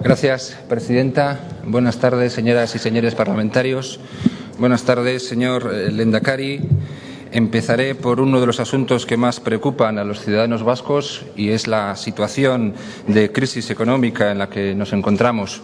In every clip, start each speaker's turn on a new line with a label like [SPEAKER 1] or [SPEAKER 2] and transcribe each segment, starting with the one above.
[SPEAKER 1] Gracias, presidenta. Buenas tardes, señoras y señores parlamentarios. Buenas tardes, señor Lehendakari. Empezaré por uno de los asuntos que más preocupan a los ciudadanos vascos y es la situación de crisis económica en la que nos encontramos.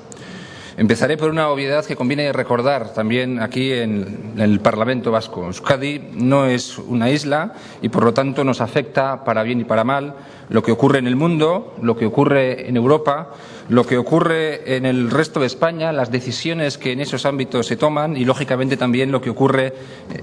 [SPEAKER 1] Empezaré por una obviedad que conviene recordar también aquí en el Parlamento vasco. Euskadi no es una isla y, por lo tanto, nos afecta para bien y para mal lo que ocurre en el mundo, lo que ocurre en Europa, lo que ocurre en el resto de España, las decisiones que en esos ámbitos se toman y, lógicamente, también lo que ocurre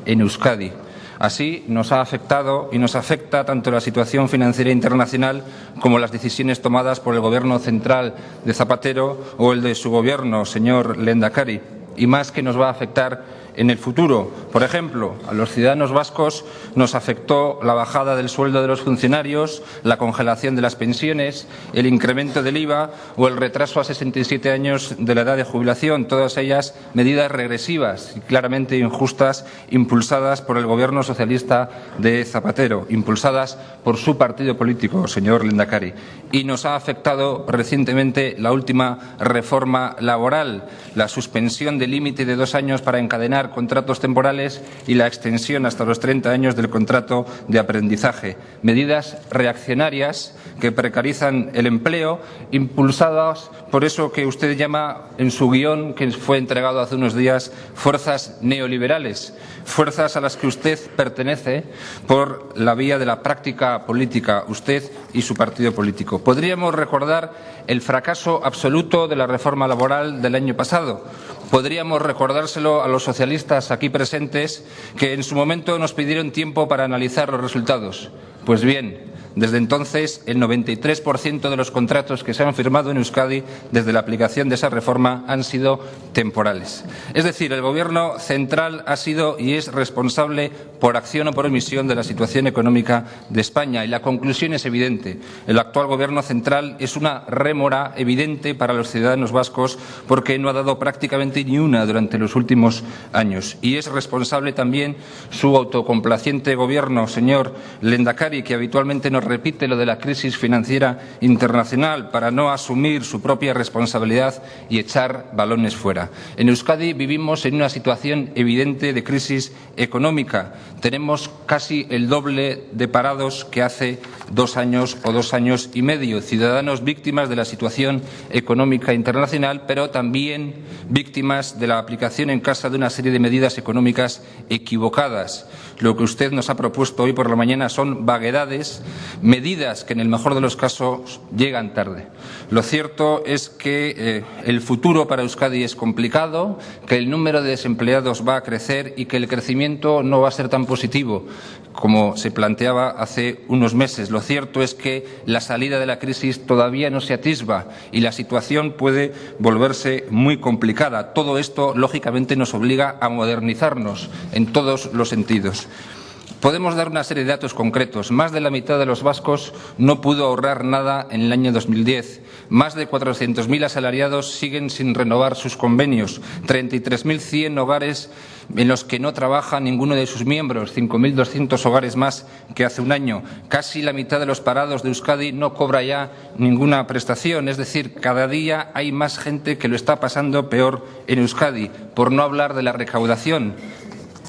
[SPEAKER 1] en Euskadi. Así nos ha afectado y nos afecta tanto la situación financiera internacional como las decisiones tomadas por el Gobierno central de Zapatero o el de su Gobierno, señor Lehendakari, y más que nos va a afectar en el futuro. Por ejemplo, a los ciudadanos vascos nos afectó la bajada del sueldo de los funcionarios, la congelación de las pensiones, el incremento del IVA o el retraso a 67 años de la edad de jubilación, todas ellas medidas regresivas y claramente injustas impulsadas por el Gobierno socialista de Zapatero, impulsadas por su partido político, señor Lehendakari. Y nos ha afectado recientemente la última reforma laboral, la suspensión del límite de 2 años para encadenar contratos temporales y la extensión hasta los 30 años del contrato de aprendizaje. Medidas reaccionarias que precarizan el empleo, impulsadas por eso que usted llama en su guión, que fue entregado hace unos días, fuerzas neoliberales, fuerzas a las que usted pertenece por la vía de la práctica política, usted y su partido político. Podríamos recordar el fracaso absoluto de la reforma laboral del año pasado. Podríamos recordárselo a los socialistas aquí presentes que en su momento nos pidieron tiempo para analizar los resultados. Pues bien, desde entonces, el 93% de los contratos que se han firmado en Euskadi desde la aplicación de esa reforma han sido temporales. Es decir, el Gobierno central ha sido y es responsable por acción o por omisión de la situación económica de España. Y la conclusión es evidente. El actual Gobierno central es una rémora evidente para los ciudadanos vascos porque no ha dado prácticamente ni una durante los últimos años. Y es responsable también su autocomplaciente Gobierno, señor Lehendakari, que habitualmente nos repite lo de la crisis financiera internacional para no asumir su propia responsabilidad y echar balones fuera. En Euskadi vivimos en una situación evidente de crisis económica. Tenemos casi el doble de parados que hace 2 años o 2 años y medio. Ciudadanos víctimas de la situación económica internacional, pero también víctimas de la aplicación en casa de una serie de medidas económicas equivocadas. Lo que usted nos ha propuesto hoy por la mañana son vaguedades, medidas que en el mejor de los casos llegan tarde. Lo cierto es que el futuro para Euskadi es complicado, que el número de desempleados va a crecer y que el crecimiento no va a ser tan positivo como se planteaba hace unos meses. Lo cierto es que la salida de la crisis todavía no se atisba y la situación puede volverse muy complicada. Todo esto, lógicamente, nos obliga a modernizarnos en todos los sentidos. Podemos dar una serie de datos concretos. Más de la mitad de los vascos no pudo ahorrar nada en el año 2010. Más de 400.000 asalariados siguen sin renovar sus convenios. 33.100 hogares en los que no trabaja ninguno de sus miembros. 5.200 hogares más que hace un año. Casi la mitad de los parados de Euskadi no cobra ya ninguna prestación. Es decir, cada día hay más gente que lo está pasando peor en Euskadi. Por no hablar de la recaudación.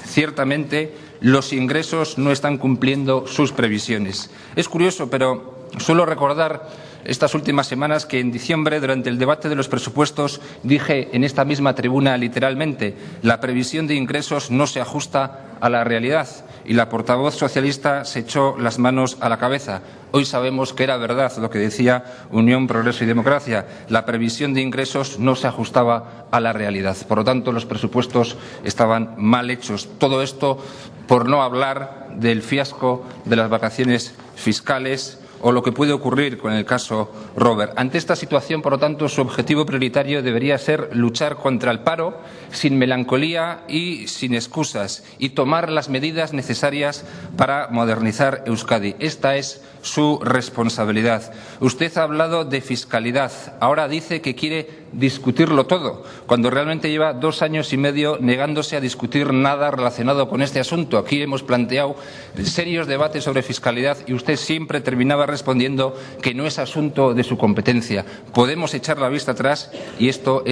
[SPEAKER 1] Ciertamente, los ingresos no están cumpliendo sus previsiones. Es curioso, pero suelo recordar estas últimas semanas que en diciembre, durante el debate de los presupuestos, dije en esta misma tribuna literalmente: la previsión de ingresos no se ajusta a la realidad. Y la portavoz socialista se echó las manos a la cabeza. Hoy sabemos que era verdad lo que decía Unión, Progreso y Democracia. La previsión de ingresos no se ajustaba a la realidad. Por lo tanto, los presupuestos estaban mal hechos. Todo esto por no hablar del fiasco de las vacaciones fiscales o lo que puede ocurrir con el caso Robert. Ante esta situación, por lo tanto, su objetivo prioritario debería ser luchar contra el paro sin melancolía y sin excusas y tomar las medidas necesarias para modernizar Euskadi. Esta es su responsabilidad. Usted ha hablado de fiscalidad. Ahora dice que quiere discutirlo todo, cuando realmente lleva 2 años y medio negándose a discutir nada relacionado con este asunto. Aquí hemos planteado serios debates sobre fiscalidad y usted siempre terminaba respondiendo que no es asunto de su competencia. Podemos echar la vista atrás y esto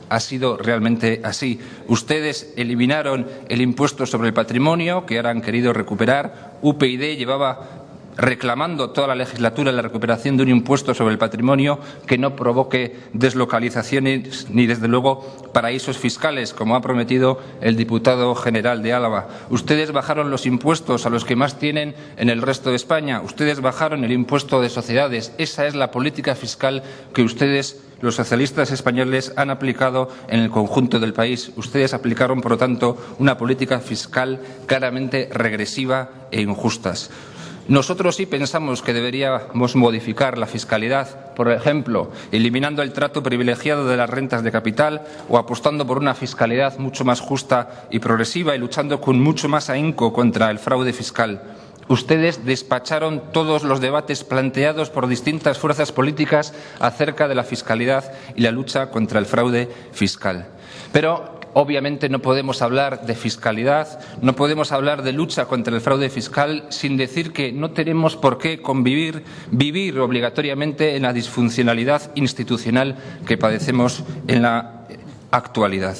[SPEAKER 1] ha sido realmente así. Ustedes eliminaron el impuesto sobre el patrimonio, que ahora han querido recuperar. UPyD llevaba reclamando toda la legislatura la recuperación de un impuesto sobre el patrimonio que no provoque deslocalizaciones ni, desde luego, paraísos fiscales, como ha prometido el diputado general de Álava. Ustedes bajaron los impuestos a los que más tienen en el resto de España. Ustedes bajaron el impuesto de sociedades. Esa es la política fiscal que ustedes, los socialistas españoles, han aplicado en el conjunto del país. Ustedes aplicaron, por lo tanto, una política fiscal claramente regresiva e injusta. Nosotros sí pensamos que deberíamos modificar la fiscalidad, por ejemplo, eliminando el trato privilegiado de las rentas de capital o apostando por una fiscalidad mucho más justa y progresiva y luchando con mucho más ahínco contra el fraude fiscal. Ustedes despacharon todos los debates planteados por distintas fuerzas políticas acerca de la fiscalidad y la lucha contra el fraude fiscal. Pero obviamente no podemos hablar de fiscalidad, no podemos hablar de lucha contra el fraude fiscal sin decir que no tenemos por qué vivir obligatoriamente en la disfuncionalidad institucional que padecemos en la actualidad.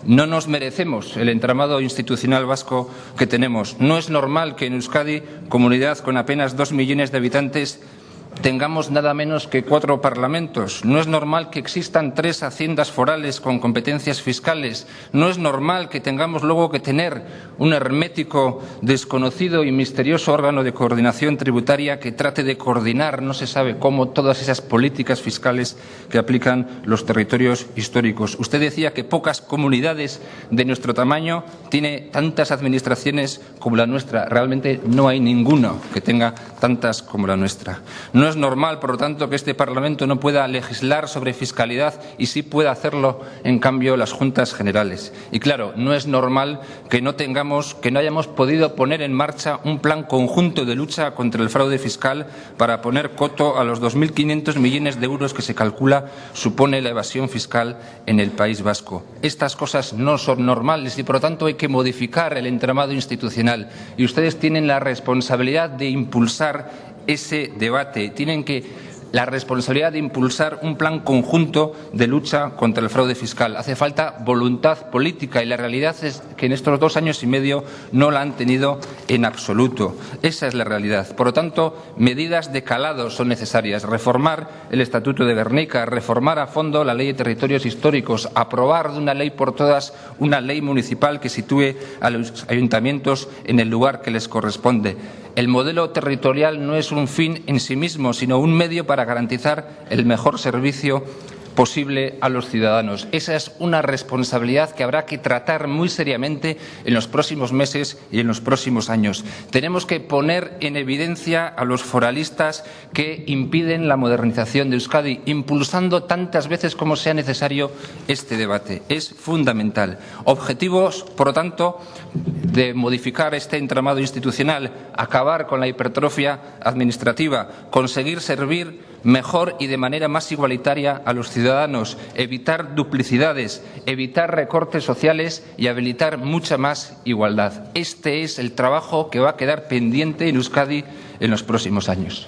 [SPEAKER 1] No nos merecemos el entramado institucional vasco que tenemos. No es normal que en Euskadi, comunidad con apenas 2 millones de habitantes, tengamos nada menos que 4 parlamentos. No es normal que existan 3 haciendas forales con competencias fiscales. No es normal que tengamos luego que tener un hermético, desconocido y misterioso órgano de coordinación tributaria que trate de coordinar, no se sabe cómo, todas esas políticas fiscales que aplican los territorios históricos. Usted decía que pocas comunidades de nuestro tamaño tiene tantas administraciones como la nuestra. Realmente no hay ninguna que tenga tantas como la nuestra. No es normal, por lo tanto, que este Parlamento no pueda legislar sobre fiscalidad y sí pueda hacerlo, en cambio, las Juntas Generales. Y claro, no es normal que no hayamos podido poner en marcha un plan conjunto de lucha contra el fraude fiscal para poner coto a los 2.500 millones de euros que se calcula supone la evasión fiscal en el País Vasco. Estas cosas no son normales y, por lo tanto, hay que modificar el entramado institucional. Y ustedes tienen la responsabilidad de impulsar ese debate. Tienen la responsabilidad de impulsar un plan conjunto de lucha contra el fraude fiscal. Hace falta voluntad política y la realidad es que en estos 2 años y medio no la han tenido en absoluto. Esa es la realidad. Por lo tanto, medidas de calado son necesarias. Reformar el Estatuto de Gernika, reformar a fondo la Ley de Territorios Históricos, aprobar de una ley por todas una ley municipal que sitúe a los ayuntamientos en el lugar que les corresponde. El modelo territorial no es un fin en sí mismo, sino un medio para garantizar el mejor servicio posible a los ciudadanos. Esa es una responsabilidad que habrá que tratar muy seriamente en los próximos meses y en los próximos años. Tenemos que poner en evidencia a los foralistas que impiden la modernización de Euskadi, impulsando tantas veces como sea necesario este debate. Es fundamental. Objetivos, por lo tanto, de modificar este entramado institucional, acabar con la hipertrofia administrativa, conseguir servir mejor y de manera más igualitaria a los ciudadanos, evitar duplicidades, evitar recortes sociales y habilitar mucha más igualdad. Este es el trabajo que va a quedar pendiente en Euskadi en los próximos años.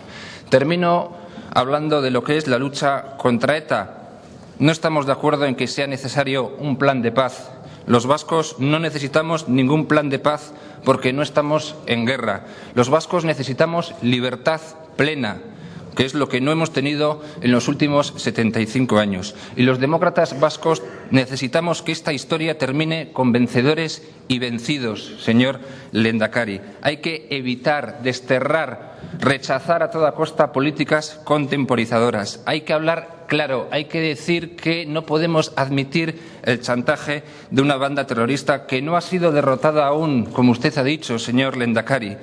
[SPEAKER 1] Termino hablando de lo que es la lucha contra ETA. No estamos de acuerdo en que sea necesario un plan de paz. Los vascos no necesitamos ningún plan de paz porque no estamos en guerra. Los vascos necesitamos libertad plena, que es lo que no hemos tenido en los últimos 75 años. Y los demócratas vascos necesitamos que esta historia termine con vencedores y vencidos, señor Lehendakari. Hay que evitar, desterrar, rechazar a toda costa políticas contemporizadoras. Hay que hablar claro, hay que decir que no podemos admitir el chantaje de una banda terrorista que no ha sido derrotada aún, como usted ha dicho, señor Lehendakari.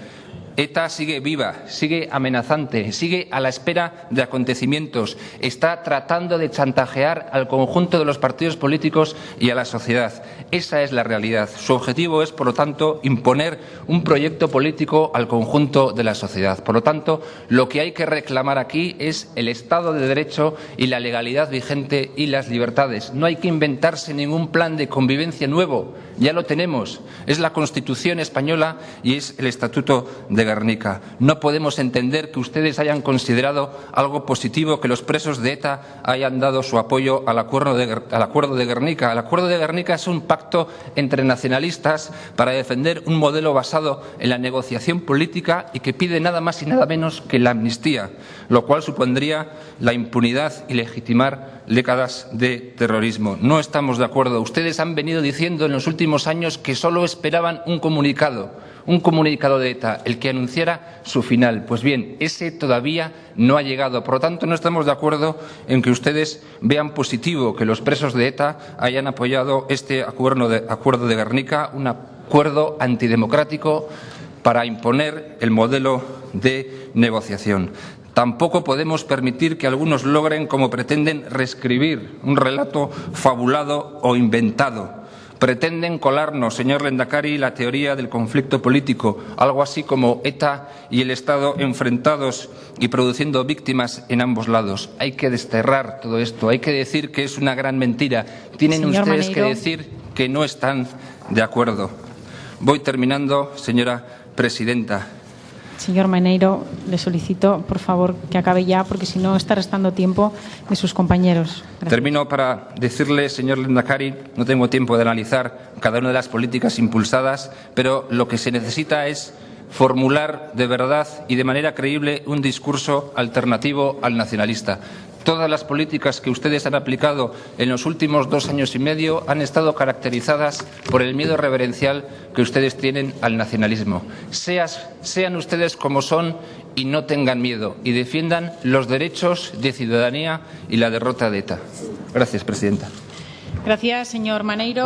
[SPEAKER 1] ETA sigue viva, sigue amenazante, sigue a la espera de acontecimientos, está tratando de chantajear al conjunto de los partidos políticos y a la sociedad. Esa es la realidad. Su objetivo es, por lo tanto, imponer un proyecto político al conjunto de la sociedad. Por lo tanto, lo que hay que reclamar aquí es el Estado de Derecho y la legalidad vigente y las libertades. No hay que inventarse ningún plan de convivencia nuevo. Ya lo tenemos. Es la Constitución española y es el Estatuto de Gernika. No podemos entender que ustedes hayan considerado algo positivo que los presos de ETA hayan dado su apoyo al acuerdo de Gernika. El acuerdo de Gernika es un pacto entre nacionalistas para defender un modelo basado en la negociación política y que pide nada más y nada menos que la amnistía, lo cual supondría la impunidad y legitimar décadas de terrorismo. No estamos de acuerdo. Ustedes han venido diciendo en los últimos años que solo esperaban un comunicado de ETA, el que anunciara su final. Pues bien, ese todavía no ha llegado. Por lo tanto, no estamos de acuerdo en que ustedes vean positivo que los presos de ETA hayan apoyado este acuerdo de Gernika, un acuerdo antidemocrático para imponer el modelo de negociación. Tampoco podemos permitir que algunos logren, como pretenden, reescribir un relato fabulado o inventado. Pretenden colarnos, señor Lehendakari, la teoría del conflicto político, algo así como ETA y el Estado enfrentados y produciendo víctimas en ambos lados. Hay que desterrar todo esto, hay que decir que es una gran mentira. Tienen
[SPEAKER 2] Señor
[SPEAKER 1] ustedes
[SPEAKER 2] Maneiro.
[SPEAKER 1] que decir que no están de acuerdo. Voy terminando, señora presidenta.
[SPEAKER 2] Señor Maneiro, le solicito, por favor, que acabe ya, porque si no está restando tiempo de sus compañeros. Gracias.
[SPEAKER 1] Termino para decirle, señor Lehendakari, no tengo tiempo de analizar cada una de las políticas impulsadas, pero lo que se necesita es formular de verdad y de manera creíble un discurso alternativo al nacionalista. Todas las políticas que ustedes han aplicado en los últimos 2 años y medio han estado caracterizadas por el miedo reverencial que ustedes tienen al nacionalismo. Sean ustedes como son y no tengan miedo y defiendan los derechos de ciudadanía y la derrota de ETA. Gracias, presidenta.
[SPEAKER 2] Gracias, señor Maneiro.